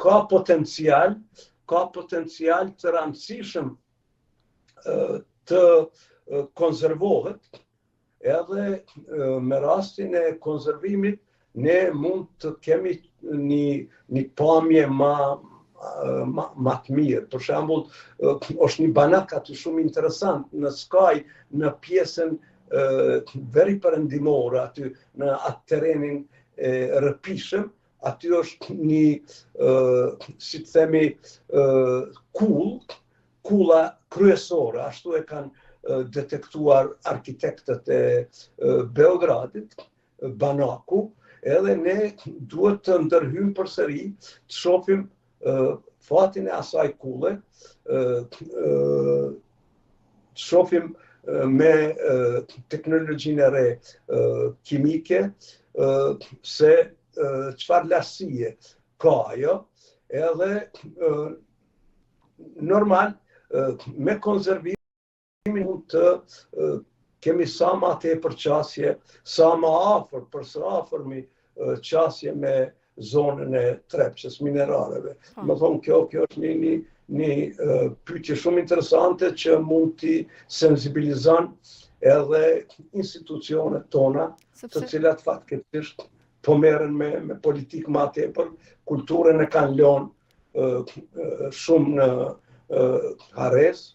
ka potencial të rëndësishëm të konservohet, edhe me rastin e konservimit ne mund të kemi një pamje ma të mirë. Për shembull, është një banak aty shumë interesant në Skaj, në pjesën veri perëndimore, aty në atë terenin e rrëpishëm, aty është një, si të themi, kulla kryesore, ashtu e kanë detektuar arkitektët e Beogradit, banaku, edhe ne duhet të ndërhyjmë përsëri, të shohim fatin e asaj kulle, të shohim me teknologjinë e re kimike se çfarë lartësie ka ajo, edhe normal me konservimin mund të kemi sa ma tepër qasje, sa ma afër, për së afërmi qasje me zonën e Trepçës, mineraleve. Më thonë, kjo është një pyetje shumë interesante që mund t'i sensibilizon edhe institucionet tona, të cilat fatkeqësisht po merren me politikë ma tepër, kulturën e kanë lënë shumë në hares,